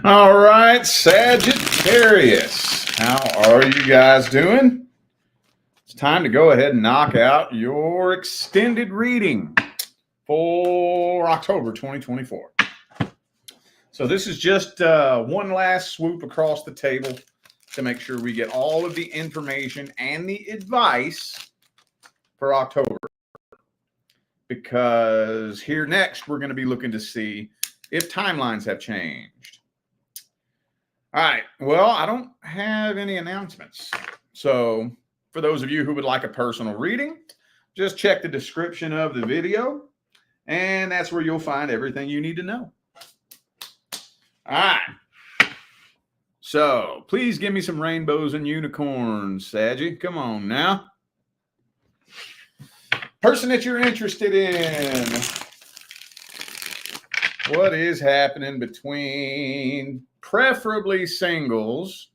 All right, Sagittarius. How are you guys doing? It's time to go ahead and knock out your extended reading for October 2024. So this is just one last swoop across the table to make sure we get all of the information and the advice for October. Because here next, we're going to be looking to see if timelines have changed. All right. Well, I don't have any announcements. So for those of you who would like a personal reading, just check the description of the video, and that's where you'll find everything you need to know. All right. So please give me some rainbows and unicorns, Saggy. Come on now. Person that you're interested in. What is happening between preferably singles,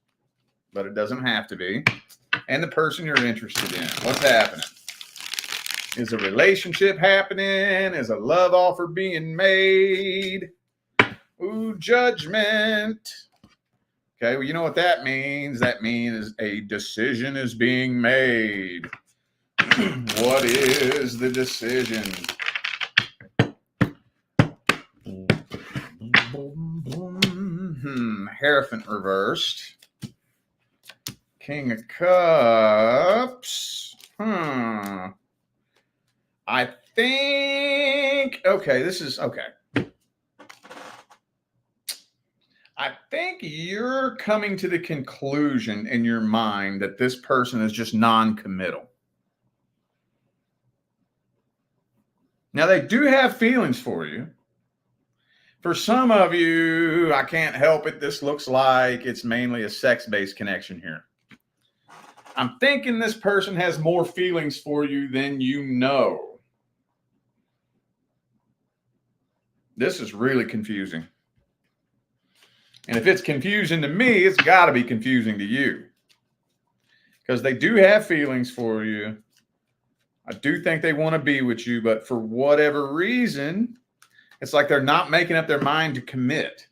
but it doesn't have to be, and the person you're interested in? What's happening? Is a relationship happening? Is a love offer being made? Ooh, judgment. Okay, well, you know what that means. That means a decision is being made. What is the decision? Hierophant reversed. King of Cups. I think, okay, this is, okay. I think you're coming to the conclusion in your mind that this person is just non-committal. Now, they do have feelings for you. For some of you, I can't help it. This looks like it's mainly a sex-based connection here. I'm thinking this person has more feelings for you than you know. This is really confusing. And if it's confusing to me, it's got to be confusing to you. Because they do have feelings for you. I do think they want to be with you, but for whatever reason, it's like they're not making up their mind to commit.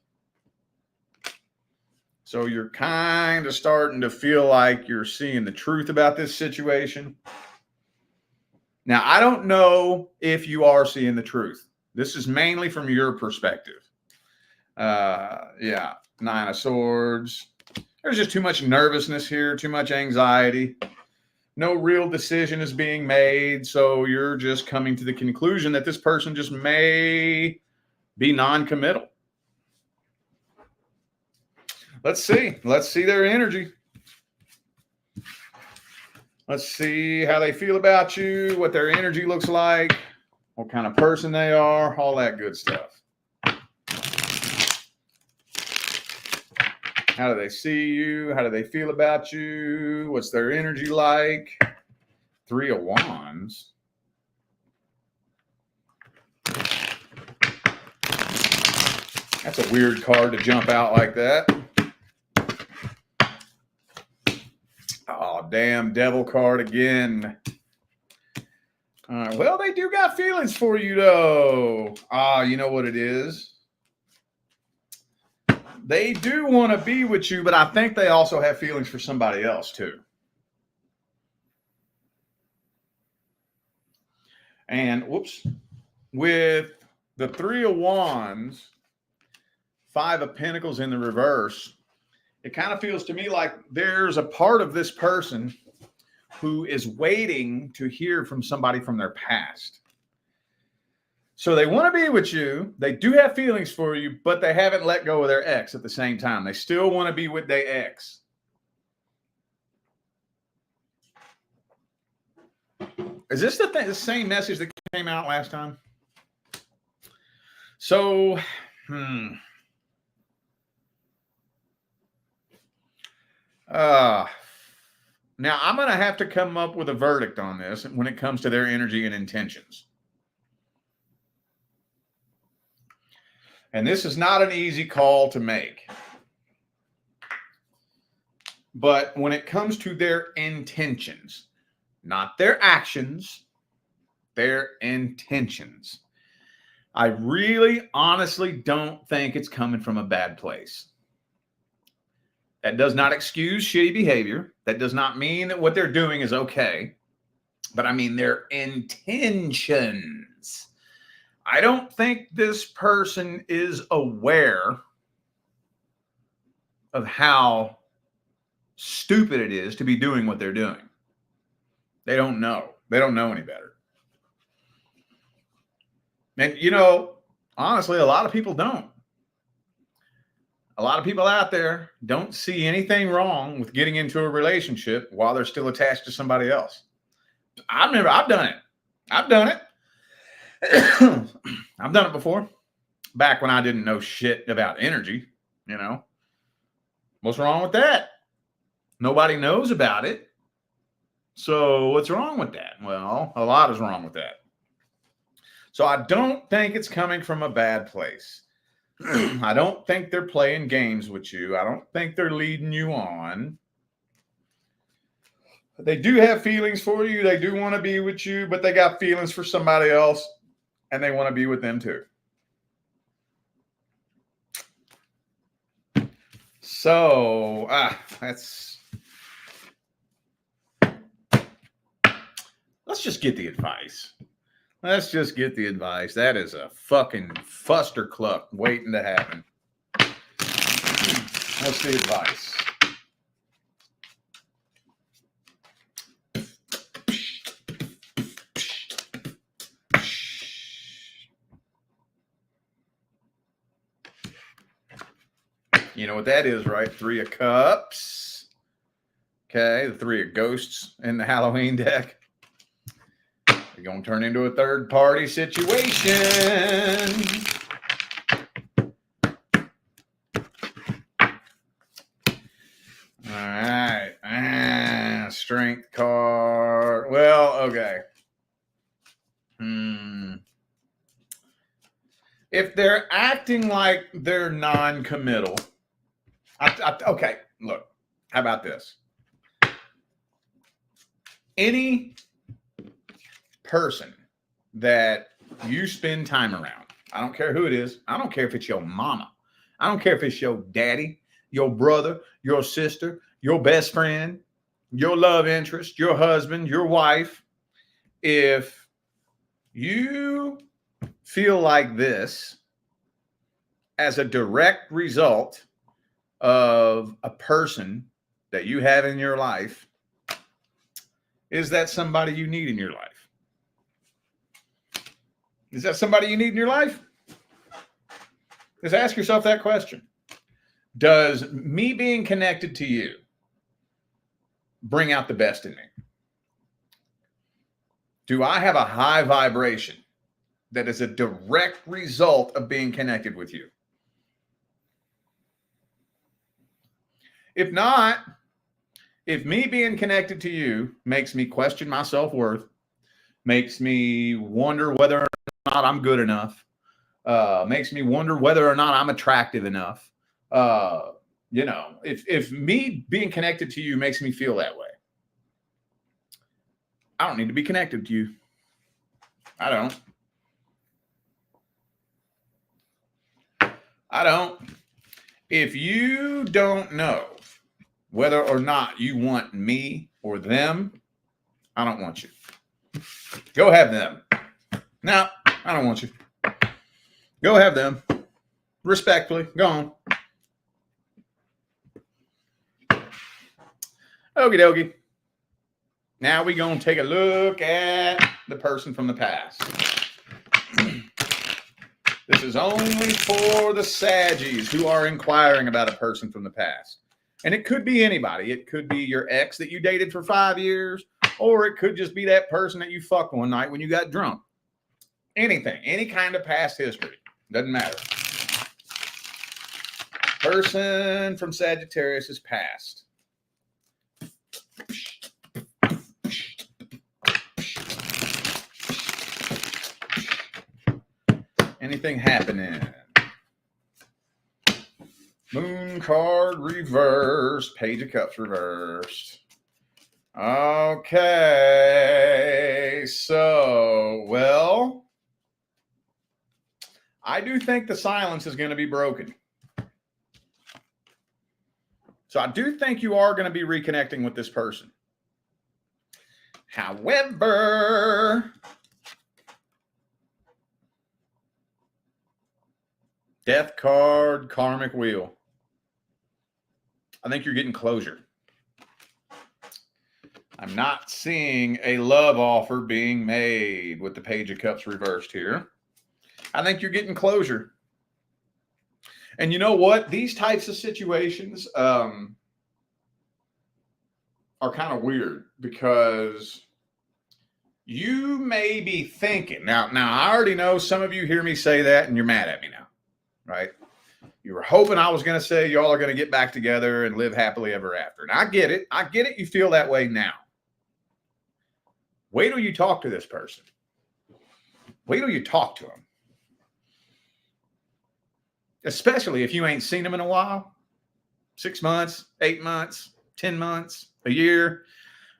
So you're kind of starting to feel like you're seeing the truth about this situation. Now, I don't know if you are seeing the truth. This is mainly from your perspective. Yeah, Nine of Swords. There's just too much nervousness here, too much anxiety. No real decision is being made, so you're just coming to the conclusion that this person just may be non-committal. Let's see. Let's see their energy. Let's see how they feel about you, what their energy looks like, what kind of person they are, all that good stuff. How do they see you? How do they feel about you? What's their energy like? Three of Wands. That's a weird card to jump out like that. Oh, damn, Devil card again. Well, they do got feelings for you, though. You know what it is? They do want to be with you, but I think they also have feelings for somebody else, too. And, whoops, with the Three of Wands, Five of Pentacles in the reverse, it kind of feels to me like there's a part of this person who is waiting to hear from somebody from their past. So they want to be with you. They do have feelings for you, but they haven't let go of their ex at the same time. They still want to be with their ex. Is this the same message that came out last time? So, now I'm going to have to come up with a verdict on this when it comes to their energy and intentions. And this is not an easy call to make. But when it comes to their intentions, not their actions, their intentions, I really honestly don't think it's coming from a bad place. That does not excuse shitty behavior. That does not mean that what they're doing is okay. But I mean their intentions. I don't think this person is aware of how stupid it is to be doing what they're doing. They don't know. They don't know any better. And, you know, honestly, a lot of people don't. A lot of people out there don't see anything wrong with getting into a relationship while they're still attached to somebody else. I've done it. I've done it. I've done it before. Back when I didn't know shit about energy, you know. What's wrong with that? Nobody knows about it. So what's wrong with that? Well, a lot is wrong with that. So I don't think it's coming from a bad place. I don't think they're playing games with you. I don't think they're leading you on. They do have feelings for you. They do want to be with you, but they got feelings for somebody else, and they want to be with them too. So, let's just get the advice. Let's just get the advice. That is a fucking fustercluck waiting to happen. What's the advice? You know what that is, right? 3 of Cups. Okay, the 3 of Ghosts in the Halloween deck. You're going to turn into a third-party situation. All right. Strength card. Well, okay. If they're acting like they're non-committal, okay, look, how about this? Any person that you spend time around, I don't care who it is. I don't care if it's your mama. I don't care if it's your daddy, your brother, your sister, your best friend, your love interest, your husband, your wife. If you feel like this as a direct result of a person that you have in your life, is that somebody you need in your life? Is that somebody you need in your life? Just ask yourself that question. Does me being connected to you bring out the best in me? Do I have a high vibration that is a direct result of being connected with you? If not, if me being connected to you makes me question my self-worth, makes me wonder whether or not I'm good enough, makes me wonder whether or not I'm attractive enough, if me being connected to you makes me feel that way, I don't need to be connected to you. I don't. If you don't know whether or not you want me or them, I don't want you. Go have them. No, I don't want you. Go have them. Respectfully, go on. Okie dokie. Now we're going to take a look at the person from the past. This is only for the Saggies who are inquiring about a person from the past. And it could be anybody. It could be your ex that you dated for 5 years, or it could just be that person that you fucked one night when you got drunk. Anything, any kind of past history. Doesn't matter. Person from Sagittarius is past. Anything happening? Moon card reversed. Page of Cups reversed. Okay. So, well, I do think the silence is going to be broken. So I do think you are going to be reconnecting with this person. However, Death card, karmic wheel. I think you're getting closure. I'm not seeing a love offer being made with the Page of Cups reversed here. I think you're getting closure. And you know what? These types of situations are kind of weird because you may be thinking, now I already know some of you hear me say that and you're mad at me now, right? You were hoping I was going to say y'all are going to get back together and live happily ever after. And I get it. I get it. You feel that way now. Wait till you talk to this person. Wait till you talk to them. Especially if you ain't seen them in a while. 6 months, 8 months, 10 months, a year.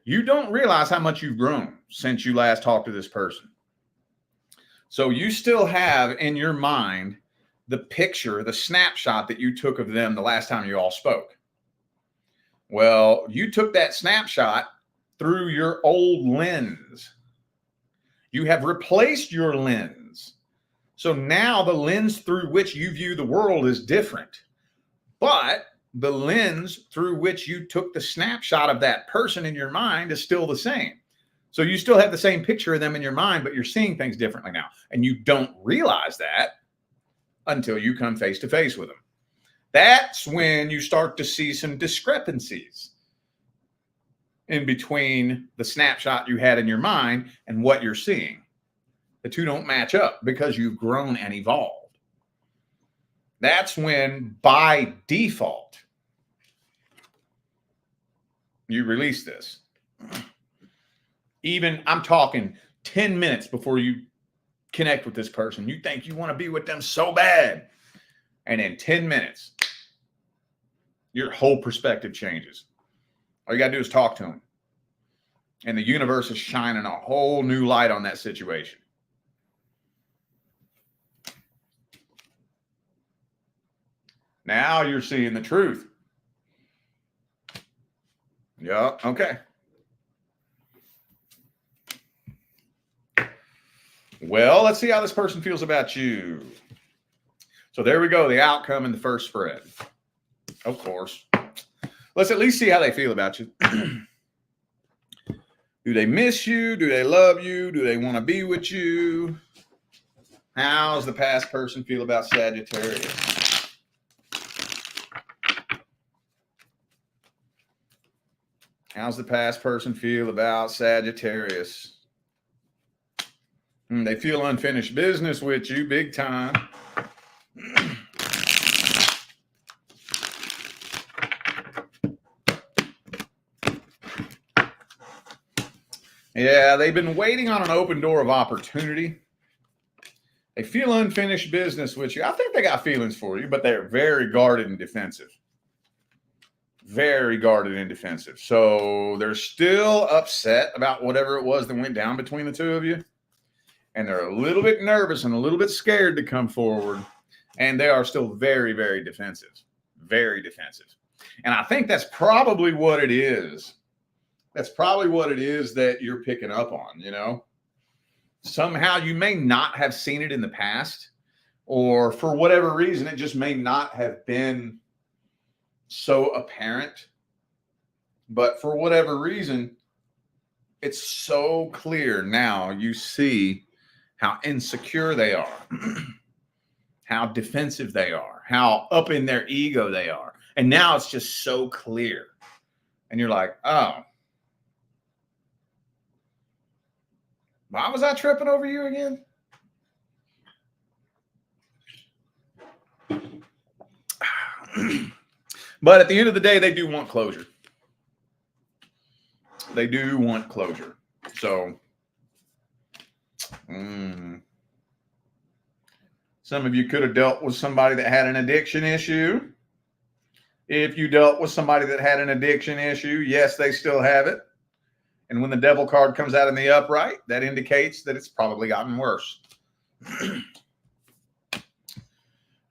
You don't realize how much you've grown since you last talked to this person. So you still have in your mind the picture, the snapshot that you took of them the last time you all spoke. Well, you took that snapshot through your old lens. You have replaced your lens. So now the lens through which you view the world is different. But the lens through which you took the snapshot of that person in your mind is still the same. So you still have the same picture of them in your mind, but you're seeing things differently now. And you don't realize that until you come face to face with them. That's when you start to see some discrepancies in between the snapshot you had in your mind and what you're seeing. The two don't match up because you've grown and evolved. That's when, by default, you release this. Even, I'm talking 10 minutes before you connect with this person. You think you want to be with them so bad. And in 10 minutes, your whole perspective changes. All you got to do is talk to them. And the universe is shining a whole new light on that situation. Now you're seeing the truth. Yeah, okay. Well, let's see how this person feels about you. So there we go, the outcome in the first spread. Of course. Let's at least see how they feel about you. Do they miss you? Do they love you? Do they want to be with you? How's the past person feel about Sagittarius? How's the past person feel about Sagittarius? They feel unfinished business with you big time. Yeah, they've been waiting on an open door of opportunity. They feel unfinished business with you. I think they got feelings for you, but they're very guarded and defensive. Very guarded and defensive. So they're still upset about whatever it was that went down between the two of you. And they're a little bit nervous and a little bit scared to come forward. And they are still very, very defensive. Very defensive. And I think that's probably what it is. That's probably what it is that you're picking up on, you know. Somehow you may not have seen it in the past, or for whatever reason, it just may not have been so apparent. But for whatever reason, it's so clear now. You see how insecure they are, how defensive they are, how up in their ego they are. And now it's just so clear. And you're like, oh, why was I tripping over you again? But at the end of the day, they do want closure. They do want closure. So, some of you could have dealt with somebody that had an addiction issue. If you dealt with somebody that had an addiction issue, yes, they still have it. And when the devil card comes out in the upright, that indicates that it's probably gotten worse. All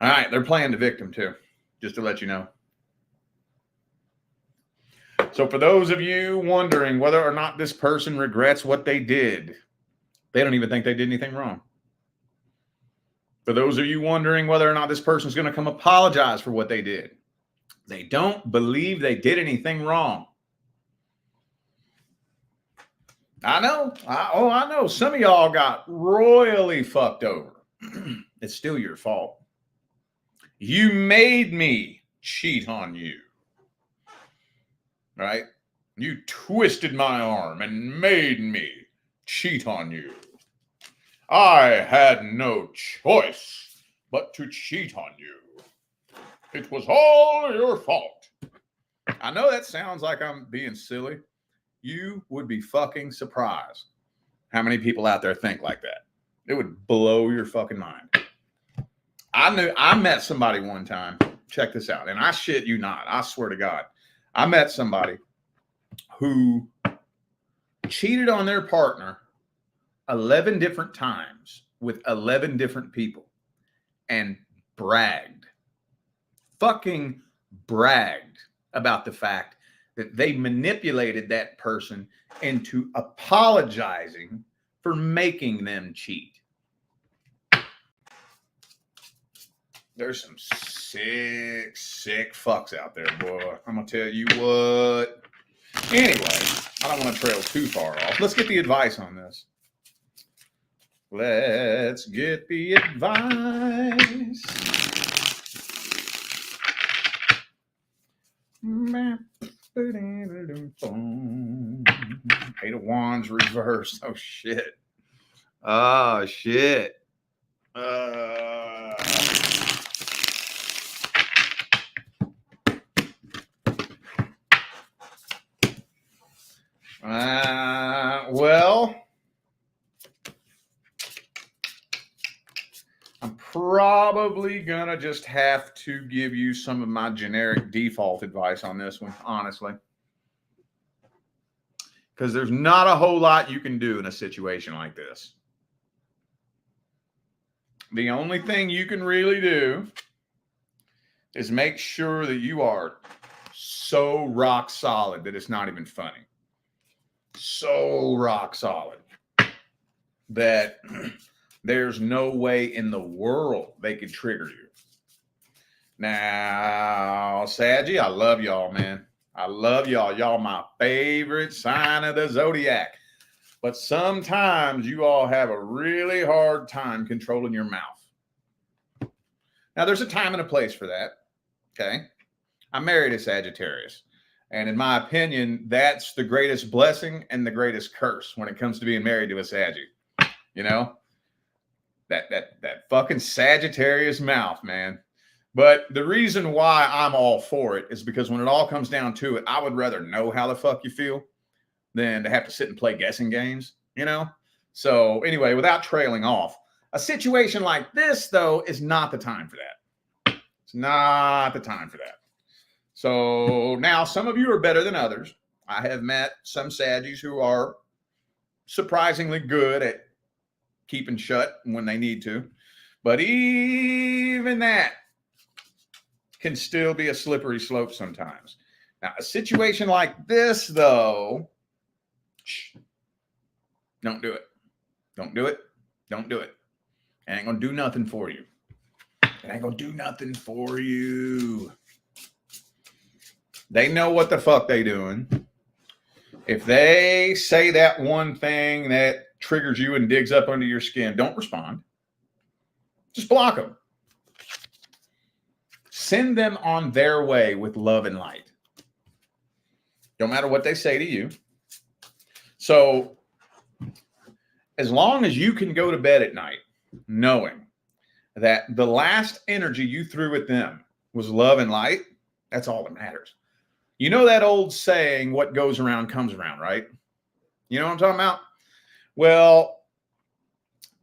right, they're playing the victim too, just to let you know. So for those of you wondering whether or not this person regrets what they did, they don't even think they did anything wrong. For those of you wondering whether or not this person is going to come apologize for what they did, they don't believe they did anything wrong. I know. I know. Some of y'all got royally fucked over. It's still your fault. You made me cheat on you. Right? You twisted my arm and made me cheat on you. I had no choice but to cheat on you. It was all your fault. I know that sounds like I'm being silly. You would be fucking surprised how many people out there think like that. It would blow your fucking mind. I met somebody one time. Check this out. And I shit you not. I swear to God. I met somebody who cheated on their partner 11 different times with 11 different people and bragged, fucking bragged about the fact that they manipulated that person into apologizing for making them cheat. There's some sick fucks out there, boy. I'm going to tell you what. Anyway, I don't want to trail too far off. Let's get the advice on this. Let's get the advice. Eight of Wands reversed. Oh, shit. Oh, shit. Well, I'm probably gonna just have to give you some of my generic default advice on this one, honestly, because there's not a whole lot you can do in a situation like this. The only thing you can really do is make sure that you are so rock solid that it's not even funny. So rock solid that there's no way in the world they could trigger you. Now, Saggy, I love y'all, man. I love y'all. Y'all my favorite sign of the zodiac. But sometimes you all have a really hard time controlling your mouth. Now, there's a time and a place for that. Okay? I'm married to Sagittarius. And in my opinion, that's the greatest blessing and the greatest curse when it comes to being married to a Saggy. You know? That fucking Sagittarius mouth, man. But the reason why I'm all for it is because when it all comes down to it, I would rather know how the fuck you feel than to have to sit and play guessing games, you know? So anyway, without trailing off, a situation like this, though, is not the time for that. It's not the time for that. So now some of you are better than others. I have met some Saggies who are surprisingly good at keeping shut when they need to. But even that can still be a slippery slope sometimes. Now, a situation like this, though, don't do it. Don't do it. Don't do it. It ain't going to do nothing for you. It ain't going to do nothing for you. They know what the fuck they doing. If they say that one thing that triggers you and digs up under your skin, don't respond. Just block them. Send them on their way with love and light. Don't matter what they say to you. So, as long as you can go to bed at night knowing that the last energy you threw at them was love and light, that's all that matters. You know that old saying, what goes around comes around, right? You know what I'm talking about? Well,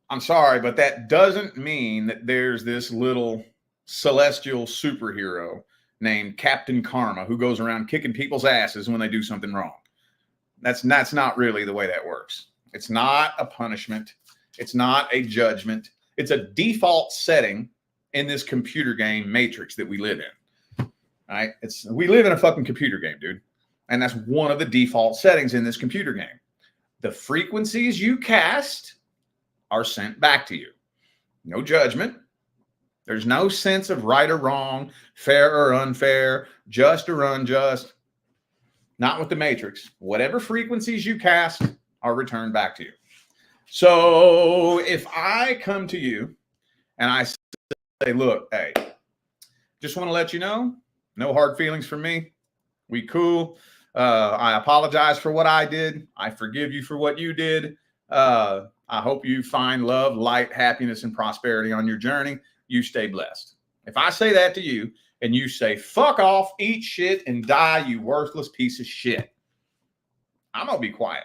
I'm sorry, but that doesn't mean that there's this little celestial superhero named Captain Karma who goes around kicking people's asses when they do something wrong. That's not really the way that works. It's not a punishment. It's not a judgment. It's a default setting in this computer game matrix that we live in. All right? We live in a fucking computer game, dude. And that's one of the default settings in this computer game. The frequencies you cast are sent back to you. No judgment. There's no sense of right or wrong, fair or unfair, just or unjust. Not with the Matrix. Whatever frequencies you cast are returned back to you. So if I come to you and I say, look, hey, just want to let you know, no hard feelings for me. We cool. I apologize for what I did. I forgive you for what you did. I hope you find love, light, happiness, and prosperity on your journey. You stay blessed. If I say that to you and you say, fuck off, eat shit, and die, you worthless piece of shit, I'm going to be quiet.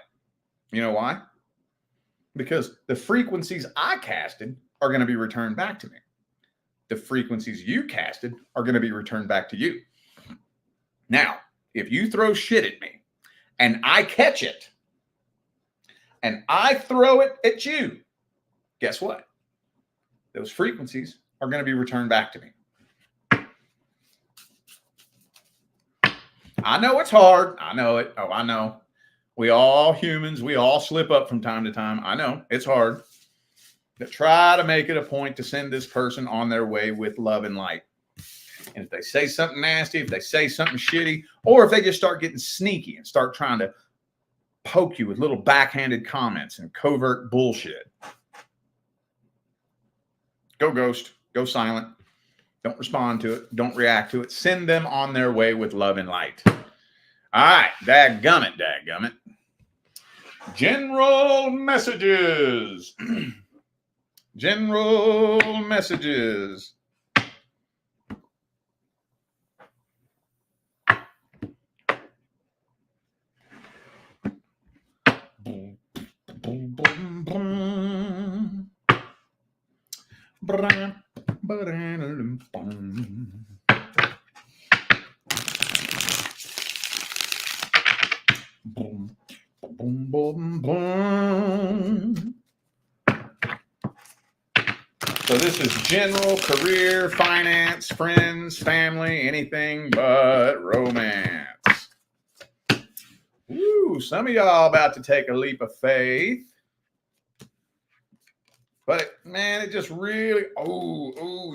You know why? Because the frequencies I casted are going to be returned back to me. The frequencies you casted are going to be returned back to you. Now, if you throw shit at me and I catch it and I throw it at you, guess what? Those frequencies are going to be returned back to me. I know it's hard. I know it. Oh, I know. We all humans, we all slip up from time to time. I know it's hard. But try to make it a point to send this person on their way with love and light. And if they say something nasty, if they say something shitty, or if they just start getting sneaky and start trying to poke you with little backhanded comments and covert bullshit, go ghost, go silent. Don't respond to it. Don't react to it. Send them on their way with love and light. All right. Dadgummit. General messages. General messages. Boom, boom, boom, boom. Boom, boom, boom, boom. So this is general, career, finance, friends, family, anything but romance. Ooh, some of y'all about to take a leap of faith. But man, it just really,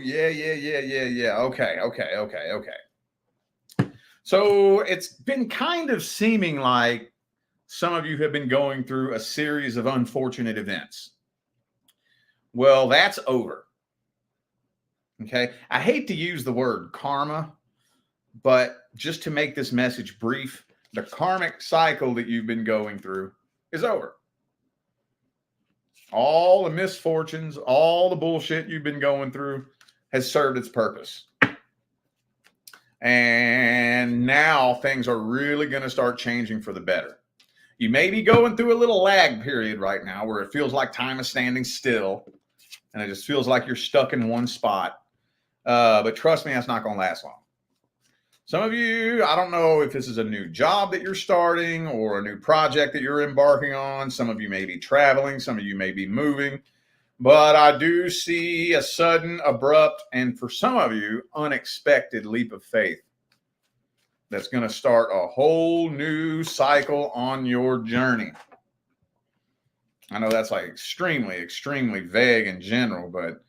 yeah. Okay. So it's been kind of seeming like some of you have been going through a series of unfortunate events. Well, that's over. Okay. I hate to use the word karma, but just to make this message brief, the karmic cycle that you've been going through is over. All the misfortunes, all the bullshit you've been going through has served its purpose. And now things are really going to start changing for the better. You may be going through a little lag period right now where it feels like time is standing still and it just feels like you're stuck in one spot. But trust me, that's not going to last long. Some of you, I don't know if this is a new job that you're starting or a new project that you're embarking on. Some of you may be traveling. Some of you may be moving. But I do see a sudden, abrupt, and for some of you, unexpected leap of faith that's going to start a whole new cycle on your journey. I know that's like extremely vague in general, but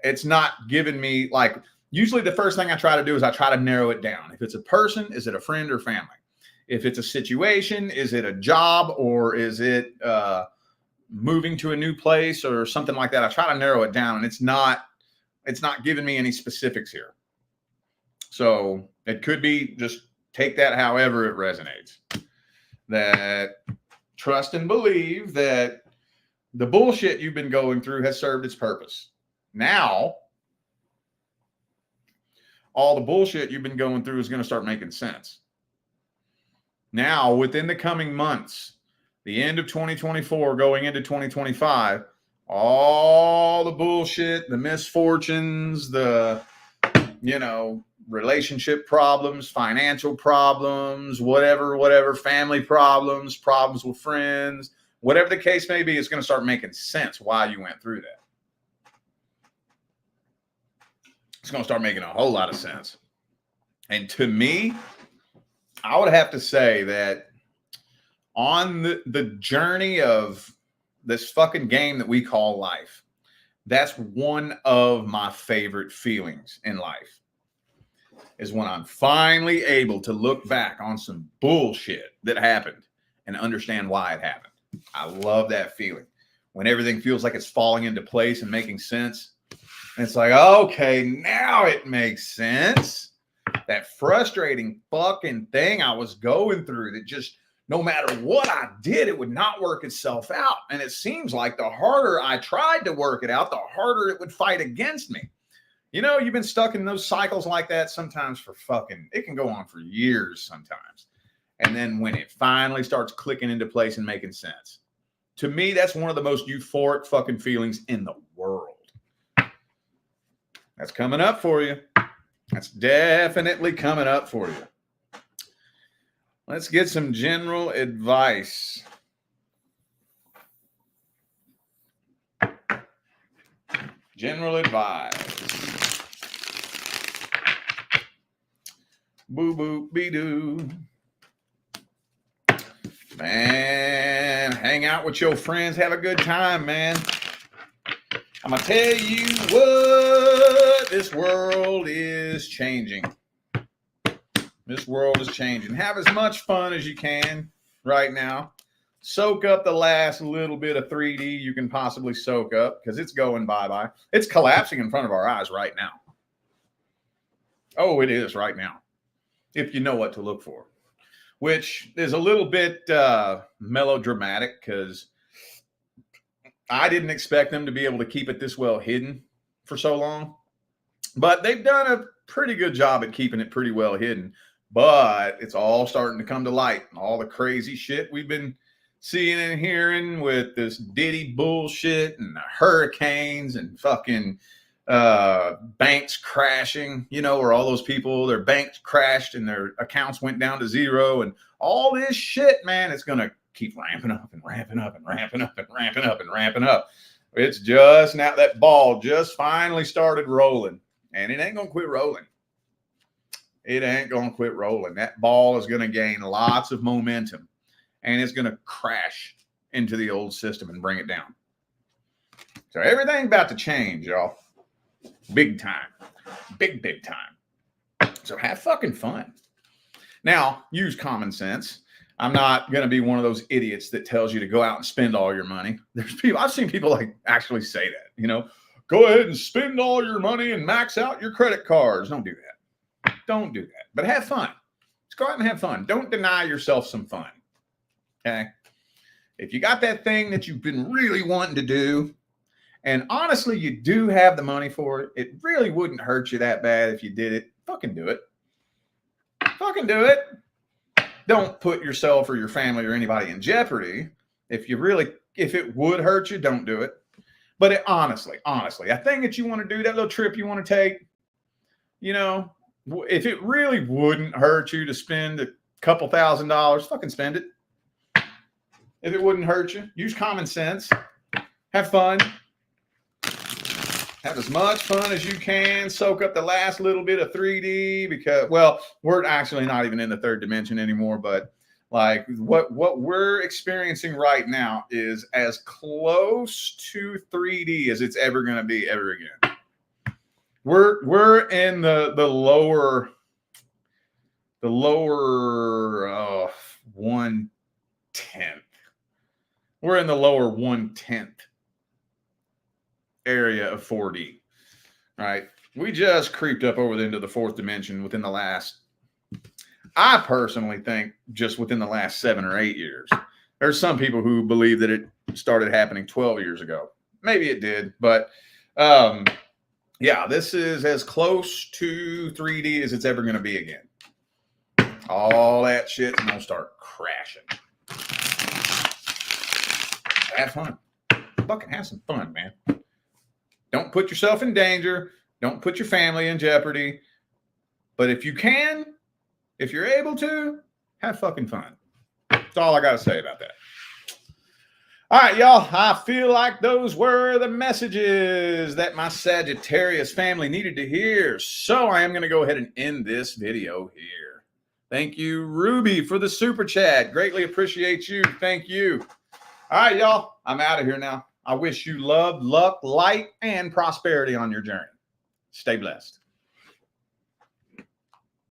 it's not giving me like... Usually the first thing I try to do is I try to narrow it down. If it's a person, is it a friend or family? If it's a situation, is it a job or is it moving to a new place or something like that? I try to narrow it down, and it's not giving me any specifics here. So it could be, just take that however it resonates. That trust and believe that the bullshit you've been going through has served its purpose. Now, all the bullshit you've been going through is going to start making sense. Now, within the coming months, the end of 2024, going into 2025, all the bullshit, the misfortunes, the, relationship problems, financial problems, whatever, family problems with friends, whatever the case may be, it's going to start making sense why you went through that. It's going to start making a whole lot of sense. And to me, I would have to say that on the journey of this fucking game that we call life, that's one of my favorite feelings in life, is when I'm finally able to look back on some bullshit that happened and understand why it happened. I love that feeling when everything feels like it's falling into place and making sense. And it's like, okay, now it makes sense. That frustrating fucking thing I was going through that just no matter what I did, it would not work itself out. And it seems like the harder I tried to work it out, the harder it would fight against me. You know, you've been stuck in those cycles like that sometimes for fucking, it can go on for years sometimes. And then when it finally starts clicking into place and making sense, to me, that's one of the most euphoric fucking feelings in the world. That's coming up for you. That's definitely coming up for you. Let's get some general advice. General advice. Boo boo be doo. Man, hang out with your friends, have a good time, man. I'm gonna tell you what, this world is changing. This world is changing. Have as much fun as you can right now. Soak up the last little bit of 3D you can possibly soak up, because it's going bye-bye. It's collapsing in front of our eyes right now. Oh, it is right now, if you know what to look for. Which is a little bit melodramatic, because I didn't expect them to be able to keep it this well hidden for so long. But they've done a pretty good job at keeping it pretty well hidden. But it's all starting to come to light. All the crazy shit we've been seeing and hearing with this Diddy bullshit and the hurricanes and fucking banks crashing, you know, where all those people, their banks crashed and their accounts went down to zero, and all this shit, man, it's going to keep ramping up and ramping up and ramping up and ramping up and ramping up. It's just now that ball just finally started rolling, and it ain't going to quit rolling. It ain't going to quit rolling. That ball is going to gain lots of momentum, and it's going to crash into the old system and bring it down. So everything's about to change, y'all. Big time. Big time. So have fucking fun. Now, use common sense. I'm not going to be one of those idiots that tells you to go out and spend all your money. There's people, I've seen people like actually say that, you know, go ahead and spend all your money and max out your credit cards. Don't do that. Don't do that. But have fun. Just go out and have fun. Don't deny yourself some fun. Okay? If you got that thing that you've been really wanting to do, and honestly, you do have the money for it, it really wouldn't hurt you that bad if you did it. Fucking do it. Fucking do it. Don't put yourself or your family or anybody in jeopardy. If it would hurt you, don't do it. But honestly, a thing that you want to do, that little trip you want to take, you know, if it really wouldn't hurt you to spend a couple $1,000s, fucking spend it. If it wouldn't hurt you, use common sense. Have fun. Have as much fun as you can. Soak up the last little bit of 3D, because, well, we're actually not even in the third dimension anymore, but like what we're experiencing right now is as close to 3D as it's ever going to be ever again. We're in the lower 1/10. We're in the lower 1/10 area of 4D, right? We just creeped up over into the fourth dimension within the last, I personally think, just within the last 7 or 8 years. There's some people who believe that it started happening 12 years ago. Maybe it did, but yeah, this is as close to 3D as it's ever going to be again. All that shit's going to start crashing. Have fun. Fucking have some fun, man. Don't put yourself in danger. Don't put your family in jeopardy. But if you can, if you're able to, have fucking fun. That's all I got to say about that. All right, y'all. I feel like those were the messages that my Sagittarius family needed to hear. So I am going to go ahead and end this video here. Thank you, Ruby, for the super chat. Greatly appreciate you. Thank you. All right, y'all. I'm out of here now. I wish you love, luck, light, and prosperity on your journey. Stay blessed.